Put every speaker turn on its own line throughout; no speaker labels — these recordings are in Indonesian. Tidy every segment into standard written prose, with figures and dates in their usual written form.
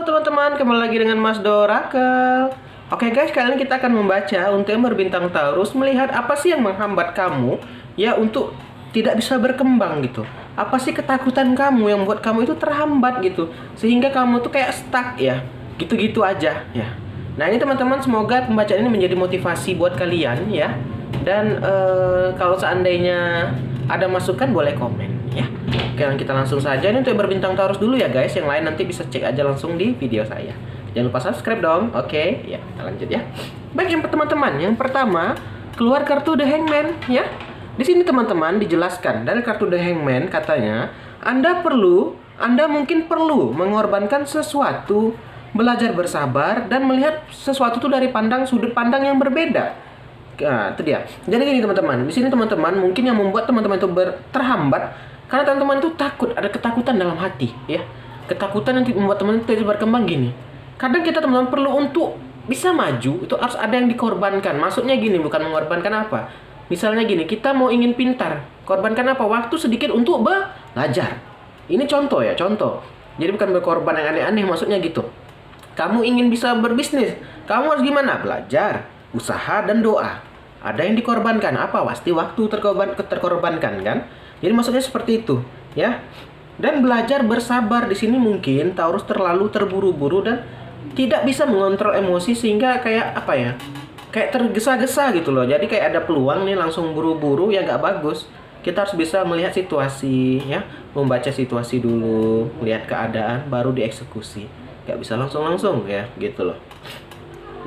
Halo teman-teman, kembali lagi dengan Mas Dorakel. Oke guys, kali ini kita akan membaca untuk yang berbintang Taurus, melihat apa sih yang menghambat kamu ya untuk tidak bisa berkembang gitu. Apa sih ketakutan kamu yang membuat kamu itu terhambat gitu, sehingga kamu tuh kayak stuck ya, gitu-gitu aja ya. Nah ini teman-teman, semoga pembacaan ini menjadi motivasi buat kalian ya. Dan kalau seandainya ada masukan boleh komen ya. Oke, kita langsung saja. Ini untuk yang berbintang Taurus dulu ya guys. Yang lain nanti bisa cek aja langsung di video saya. Jangan lupa subscribe dong. Oke, ya kita lanjut ya. Baik, yang teman-teman, yang pertama keluar kartu The Hangman ya. Di sini teman-teman dijelaskan dari kartu The Hangman, katanya Anda mungkin perlu mengorbankan sesuatu, belajar bersabar dan melihat sesuatu itu dari sudut pandang yang berbeda. Nah, itu dia. Jadi gini teman-teman, di sini teman-teman mungkin yang membuat teman-teman itu terhambat karena teman-teman itu takut, ada ketakutan dalam hati ya. Ketakutan yang membuat teman-teman tidak berkembang gini. Kadang kita teman-teman perlu untuk bisa maju, itu harus ada yang dikorbankan. Maksudnya gini, bukan mengorbankan apa. Misalnya gini, kita mau ingin pintar, korbankan apa? Waktu sedikit untuk belajar. Ini contoh ya, contoh. Jadi bukan berkorban yang aneh-aneh, maksudnya gitu. Kamu ingin bisa berbisnis, kamu harus gimana? Belajar, usaha, dan doa. Ada yang dikorbankan apa? Pasti waktu terkorbankan kan? Jadi maksudnya seperti itu, ya. Dan belajar bersabar di sini mungkin Taurus terlalu terburu-buru dan tidak bisa mengontrol emosi sehingga kayak apa ya? Kayak tergesa-gesa gitu loh. Jadi kayak ada peluang nih langsung buru-buru ya, nggak bagus. Kita harus bisa melihat situasi ya, membaca situasi dulu, melihat keadaan baru dieksekusi. Nggak bisa langsung-langsung ya, gitu loh.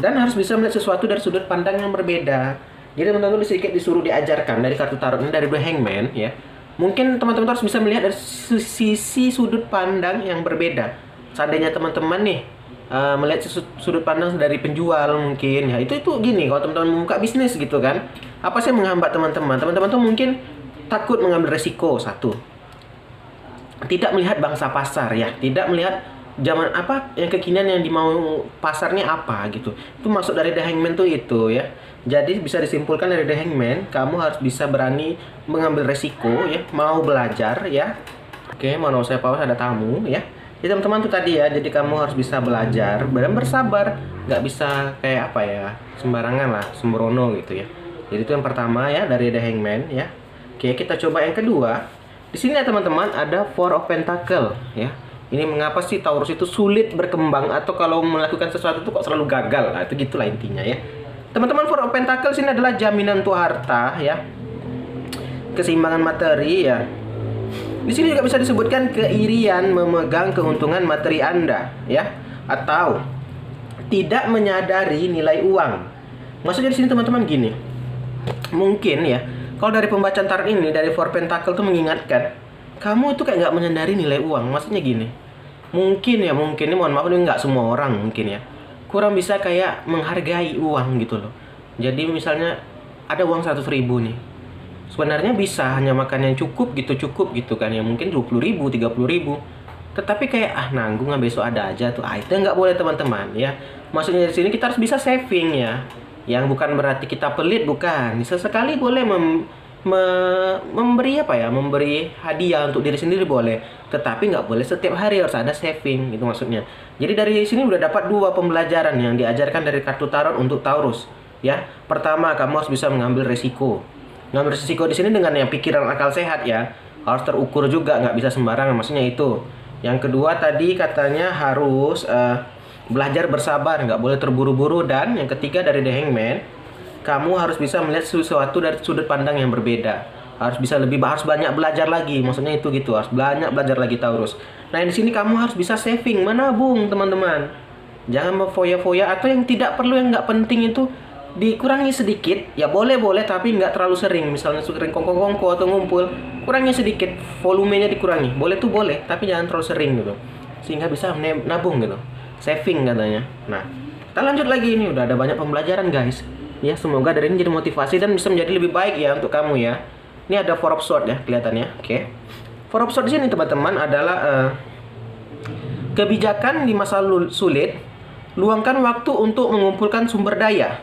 Dan harus bisa melihat sesuatu dari sudut pandang yang berbeda. Jadi teman-teman sedikit disuruh diajarkan dari kartu tarot ini, dari The Hangman ya. Mungkin teman-teman harus bisa melihat dari sisi sudut pandang yang berbeda. Seandainya teman-teman nih melihat sudut pandang dari penjual mungkin ya, itu gini, kalau teman-teman membuka bisnis gitu kan, apa sih yang menghambat teman-teman? Teman-teman tuh mungkin takut mengambil resiko, satu. Tidak melihat bangsa pasar ya, tidak melihat zaman apa yang kekinian yang dimau pasarnya apa gitu. Itu maksud dari The Hangman tuh itu ya. Jadi bisa disimpulkan dari The Hangman, kamu harus bisa berani mengambil resiko ya, mau belajar ya. Oke, mau saya pause, ada tamu ya. Jadi teman-teman tuh tadi ya, jadi kamu harus bisa belajar dan bersabar, nggak bisa kayak apa ya, sembarangan lah, sembrono gitu ya. Jadi itu yang pertama ya dari The Hangman ya. Oke, kita coba yang kedua. Di sini ya teman-teman ada Four of Pentacle ya. Ini mengapa sih Taurus itu sulit berkembang, atau kalau melakukan sesuatu itu kok selalu gagal? Nah, itu gitulah intinya ya. Teman-teman, Four of Pentacle sini adalah jaminan untuk harta ya. Keseimbangan materi ya. Di sini juga bisa disebutkan keirian memegang keuntungan materi Anda ya, atau tidak menyadari nilai uang. Maksudnya di sini teman-teman gini. Mungkin ya, kalau dari pembacaan tarot ini dari Four Pentacle tuh mengingatkan kamu itu kayak nggak menyadari nilai uang. Maksudnya gini, mungkin ini mohon maaf, ini nggak semua orang mungkin ya, kurang bisa kayak menghargai uang gitu loh. Jadi misalnya ada uang 100.000 nih, sebenarnya bisa hanya makan yang cukup gitu kan ya, mungkin 20.000, 30.000, tetapi kayak nanggung besok ada aja tuh. Itu nggak boleh teman-teman ya. Maksudnya di sini kita harus bisa saving ya, yang bukan berarti kita pelit, bukan. Sesekali boleh memberi apa ya, memberi hadiah untuk diri sendiri boleh, tetapi nggak boleh setiap hari, harus ada saving gitu maksudnya. Jadi dari sini udah dapat dua pembelajaran yang diajarkan dari kartu tarot untuk Taurus ya. Pertama, kamu harus bisa mengambil resiko. Ngambil resiko di sini dengan yang pikiran akal sehat ya, harus terukur juga, nggak bisa sembarangan, maksudnya itu. Yang kedua tadi katanya harus belajar bersabar, nggak boleh terburu-buru. Dan yang ketiga dari The Hangman, kamu harus bisa melihat sesuatu dari sudut pandang yang berbeda. Harus banyak belajar lagi. Maksudnya itu gitu, harus banyak belajar lagi Taurus. Nah, di sini kamu harus bisa saving, menabung, teman-teman. Jangan foya-foya, atau yang tidak perlu, yang nggak penting itu dikurangi sedikit. Ya boleh, tapi nggak terlalu sering. Misalnya sering kongko-kongko atau ngumpul, kurangi sedikit, volumenya dikurangi. Boleh, tapi jangan terlalu sering gitu. Sehingga bisa nabung gitu. Saving katanya. Nah, kita lanjut lagi, ini udah ada banyak pembelajaran guys. Ya, semoga dari ini jadi motivasi dan bisa menjadi lebih baik ya untuk kamu ya. Ini ada Four of Swords ya kelihatannya. Oke. Four of Swords di sini teman-teman adalah kebijakan di masa sulit. Luangkan waktu untuk mengumpulkan sumber daya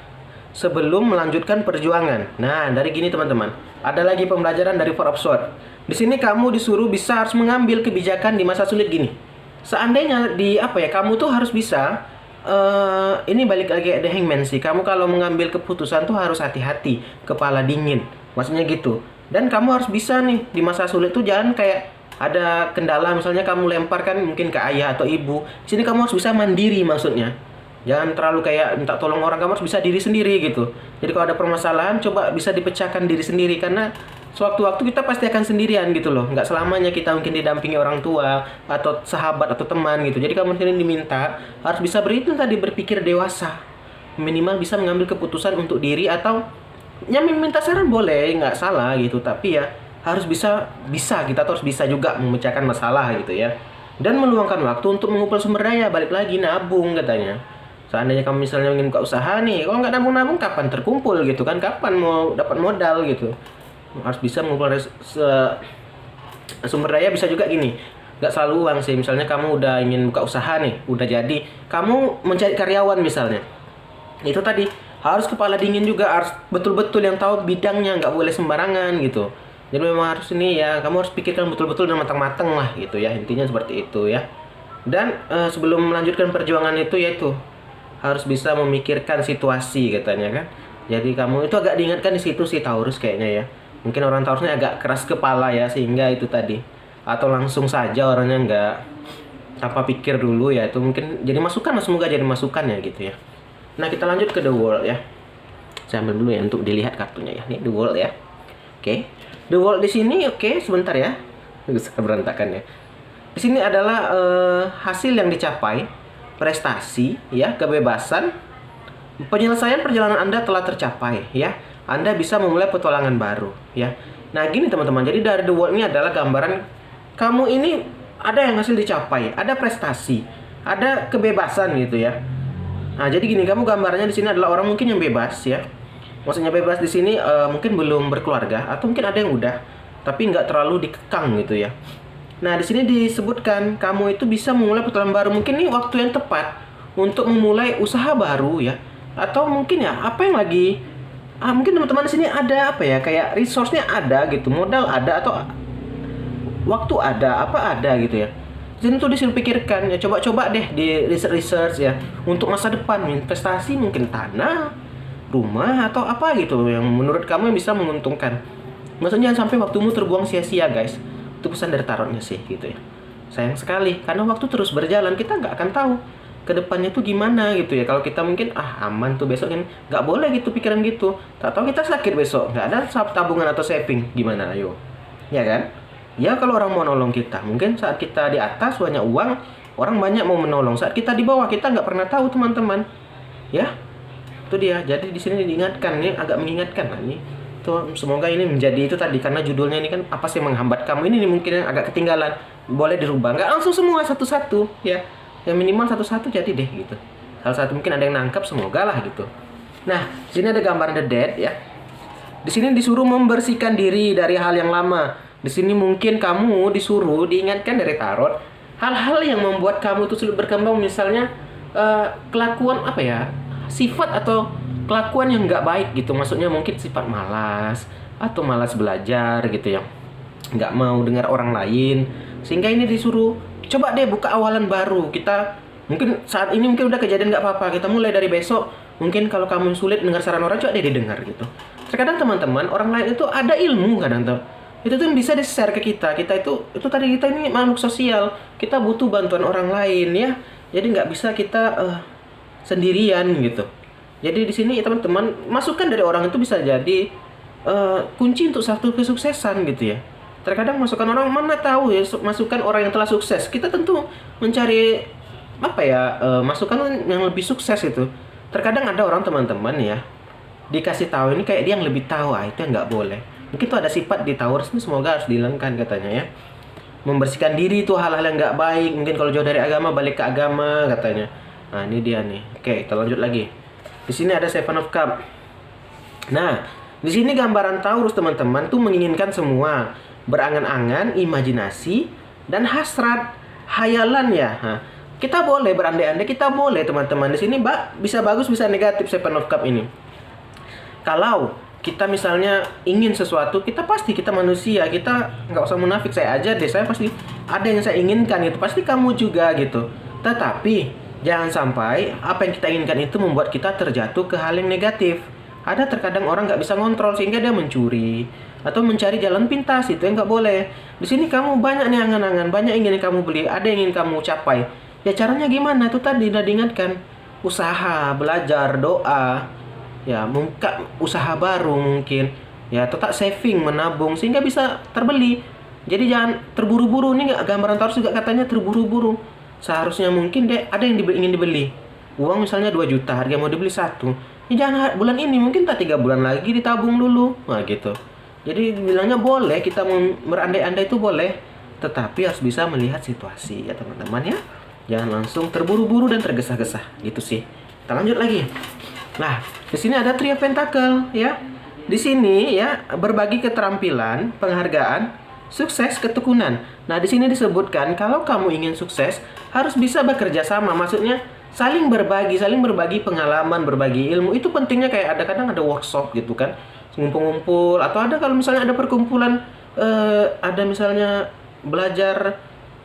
sebelum melanjutkan perjuangan. Nah, dari gini teman-teman, ada lagi pembelajaran dari Four of Swords. Di sini kamu disuruh bisa harus mengambil kebijakan di masa sulit gini. seandainya di apa ya, kamu tuh harus bisa ini balik lagi ada Hangman sih. Kamu kalau mengambil keputusan tuh harus hati-hati, kepala dingin. Maksudnya gitu. Dan kamu harus bisa nih di masa sulit tuh jangan kayak ada kendala misalnya kamu lemparkan mungkin ke ayah atau ibu. Di sini kamu harus bisa mandiri maksudnya. Jangan terlalu kayak minta tolong orang, kamu harus bisa diri sendiri gitu. Jadi kalau ada permasalahan coba bisa dipecahkan diri sendiri karena sewaktu-waktu kita pasti akan sendirian gitu loh. Nggak selamanya kita mungkin didampingi orang tua atau sahabat atau teman gitu. Jadi kamu sendiri diminta harus bisa tadi berpikir dewasa. Minimal bisa mengambil keputusan untuk diri atau ya minta saran boleh, nggak salah gitu. Tapi ya harus bisa kita tuh harus bisa juga memecahkan masalah gitu ya. Dan meluangkan waktu untuk mengumpul sumber daya, balik lagi nabung katanya. Seandainya kamu misalnya ingin buka usaha nih, kalau nggak nabung-nabung kapan terkumpul gitu kan? Kapan mau dapat modal gitu? Harus bisa mengumpul sumber daya. Bisa juga gini, nggak selalu uang sih. Misalnya kamu udah ingin buka usaha nih, udah jadi, kamu mencari karyawan misalnya. Itu tadi, harus kepala dingin juga, harus betul-betul yang tahu bidangnya, nggak boleh sembarangan gitu. Jadi memang harus ini ya, kamu harus pikirkan betul-betul dan matang-matang lah gitu ya, intinya seperti itu ya. Dan sebelum melanjutkan perjuangan itu yaitu harus bisa memikirkan situasi katanya kan. Jadi kamu itu agak diingatkan di situ sih Taurus kayaknya ya. Mungkin orang Taurusnya agak keras kepala ya, sehingga itu tadi. Atau langsung saja orangnya nggak tanpa pikir dulu ya, itu mungkin jadi masukan, semoga jadi masukan ya gitu ya. Nah kita lanjut ke The World ya. Saya ambil dulu ya untuk dilihat kartunya ya. Ini The World ya. Oke. The World di sini oke, sebentar ya. Berantakan ya. Di sini adalah hasil yang dicapai, prestasi ya, kebebasan, penyelesaian perjalanan Anda telah tercapai ya. Anda bisa memulai petualangan baru ya. Nah gini teman-teman, jadi dari The World ini adalah gambaran kamu ini ada yang hasil dicapai, ada prestasi, ada kebebasan gitu ya. Nah jadi gini, kamu gambarannya di sini adalah orang mungkin yang bebas ya. Maksudnya bebas di sini mungkin belum berkeluarga atau mungkin ada yang udah, tapi nggak terlalu dikekang gitu ya. Nah di sini disebutkan kamu itu bisa memulai petualangan baru. Mungkin ini waktu yang tepat untuk memulai usaha baru ya. Atau mungkin ya apa yang lagi mungkin teman-teman di sini ada apa ya, kayak resource-nya ada gitu, modal ada atau waktu ada, apa ada gitu ya. Jadi tuh disuruh pikirkan ya, coba-coba deh di research ya untuk masa depan, investasi mungkin tanah, rumah atau apa gitu yang menurut kamu yang bisa menguntungkan. Maksudnya jangan sampai waktumu terbuang sia-sia guys. Itu pesan dari tarotnya sih gitu ya. Sayang sekali karena waktu terus berjalan, kita nggak akan tahu ke depannya tuh gimana gitu ya. Kalau kita mungkin aman tuh besok kan, nggak boleh gitu pikiran gitu. Tak tahu kita sakit besok, nggak ada tabungan atau saving, gimana ayo, ya kan? Ya kalau orang mau nolong kita, mungkin saat kita di atas banyak uang, orang banyak mau menolong. Saat kita di bawah, kita nggak pernah tahu teman-teman. Ya, itu dia. Jadi di sini diingatkan nih, agak mengingatkan lah nih. Tuh, semoga ini menjadi itu tadi, karena judulnya ini kan apa sih menghambat kamu, ini nih mungkin yang agak ketinggalan, boleh dirubah, nggak langsung semua satu-satu ya, yang minimal satu-satu jadi deh gitu. Salah satu mungkin ada yang nangkap, semoga lah gitu. Nah di sini ada gambar The Dead ya. Di sini disuruh membersihkan diri dari hal yang lama. Di sini mungkin kamu disuruh diingatkan dari tarot hal-hal yang membuat kamu itu sulit berkembang, misalnya kelakuan apa ya, sifat atau kelakuan yang nggak baik gitu. Maksudnya mungkin sifat malas atau malas belajar gitu ya, nggak mau dengar orang lain, sehingga ini disuruh coba deh buka awalan baru. Kita mungkin saat ini mungkin udah kejadian, nggak apa-apa, kita mulai dari besok. Mungkin kalau kamu sulit dengar saran orang, coba deh didengar gitu. Terkadang teman-teman, orang lain itu ada ilmu kadang tuh, itu tuh bisa di-share ke kita. Kita itu tadi, kita ini makhluk sosial, kita butuh bantuan orang lain ya. Jadi nggak bisa kita sendirian gitu. Jadi di sini teman-teman, masukan dari orang itu bisa jadi kunci untuk satu kesuksesan gitu ya. Terkadang masukan orang, mana tahu ya, masukan orang yang telah sukses. Kita tentu mencari apa ya, masukan yang lebih sukses itu. Terkadang ada orang teman-teman ya, dikasih tahu ini kayak dia yang lebih tahu, itu yang nggak boleh. Mungkin itu ada sifat di Taurus ini, semoga harus dihilangkan katanya ya. Membersihkan diri itu hal-hal yang nggak baik. Mungkin kalau jauh dari agama, balik ke agama katanya. Nah ini dia nih. Oke, kita lanjut lagi. Di sini ada Seven of Cups. Nah, di sini gambaran Taurus teman-teman tuh menginginkan semua, berangan-angan, imajinasi, dan hasrat, hayalan ya. Nah, kita boleh berandai-andai, kita boleh teman-teman. Di sini bisa bagus, bisa negatif Seven of Cups ini. Kalau kita misalnya ingin sesuatu, kita manusia, kita nggak usah munafik. Saya aja deh, saya pasti ada yang saya inginkan gitu, pasti kamu juga gitu. Tetapi jangan sampai apa yang kita inginkan itu membuat kita terjatuh ke hal yang negatif. Ada terkadang orang nggak bisa ngontrol sehingga dia mencuri atau mencari jalan pintas, itu yang nggak boleh. Di sini kamu banyak nih angan-angan, banyak ingin yang kamu beli, ada yang ingin kamu capai. Ya caranya gimana? Itu tadi udah diingatkan, usaha, belajar, doa, ya membuka usaha baru mungkin, ya tetap saving, menabung sehingga bisa terbeli. Jadi jangan terburu-buru. Nih nggak, gambaran Taurus juga katanya terburu-buru. Seharusnya mungkin deh ada yang ingin dibeli, uang misalnya 2 juta, harga mau dibeli satu, ya jangan bulan ini, mungkin tak 3 bulan lagi ditabung dulu. Nah gitu. Jadi bilangnya boleh, kita berandai-andai itu boleh, tetapi harus bisa melihat situasi ya teman-teman ya. Jangan langsung terburu-buru dan tergesa-gesa gitu sih. Kita lanjut lagi. Nah, di sini ada Three of Pentacle ya. Di sini ya, berbagi keterampilan, penghargaan, sukses, ketekunan. Nah, di sini disebutkan kalau kamu ingin sukses harus bisa bekerja sama. Maksudnya saling berbagi pengalaman, berbagi ilmu. Itu pentingnya, kayak ada kadang ada workshop gitu kan. Ngumpul-ngumpul, atau ada kalau misalnya ada perkumpulan, ada misalnya belajar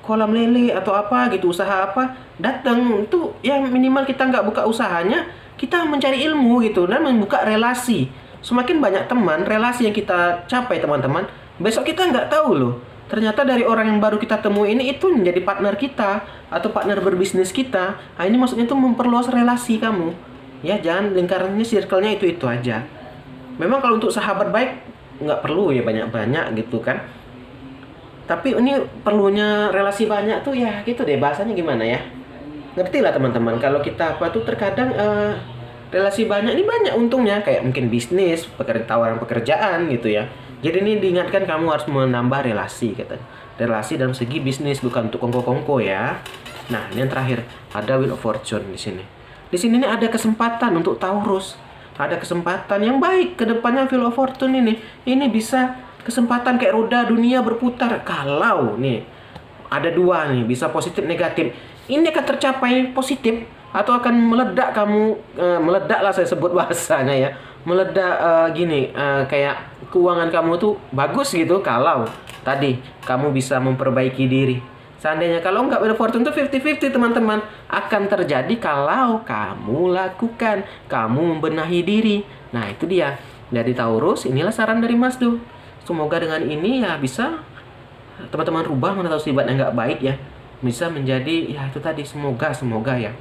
kolam lele atau apa gitu, usaha apa, datang itu ya, minimal kita nggak buka usahanya, kita mencari ilmu gitu dan membuka relasi. Semakin banyak teman, relasi yang kita capai teman-teman, besok kita nggak tahu loh, ternyata dari orang yang baru kita temui ini itu menjadi partner kita atau partner berbisnis kita. Nah ini maksudnya itu memperluas relasi kamu ya, jangan lingkarannya, circle-nya itu aja. Memang kalau untuk sahabat baik nggak perlu ya banyak-banyak gitu kan, tapi ini perlunya relasi banyak tuh ya gitu deh, bahasanya gimana ya, ngerti lah teman-teman. Kalau kita apa tuh terkadang relasi banyak ini banyak untungnya, kayak mungkin bisnis, tawaran pekerjaan gitu ya. Jadi ini diingatkan kamu harus menambah relasi, kata relasi dalam segi bisnis, bukan untuk kongko-kongko ya. Nah ini yang terakhir, ada Wheel of Fortune di sini. Di sini nih ada kesempatan untuk Taurus, ada kesempatan yang baik ke depannya. Wheel of Fortune ini bisa kesempatan kayak roda dunia berputar. Kalau nih ada 2 nih, bisa positif negatif. Ini akan tercapai positif atau akan meledak kamu, meledak lah saya sebut bahasanya ya, meledak gini, kayak keuangan kamu tuh bagus gitu kalau tadi kamu bisa memperbaiki diri. Seandainya kalau nggak, Wheel of Fortune tuh 50-50 teman-teman, akan terjadi kalau kamu lakukan, kamu membenahi diri. Nah itu dia dari Taurus. Inilah saran dari Mas Do. Semoga dengan ini ya bisa teman-teman rubah mana tahu sifatnya nggak baik ya, bisa menjadi ya itu tadi, semoga ya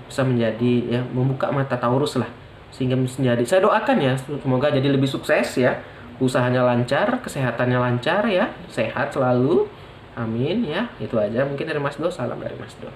bisa menjadi ya, membuka mata Taurus lah, sehingga menjadi, saya doakan ya semoga jadi lebih sukses ya, usahanya lancar, kesehatannya lancar ya, sehat selalu, amin ya. Itu aja mungkin dari Mas Do, salam dari Mas Do.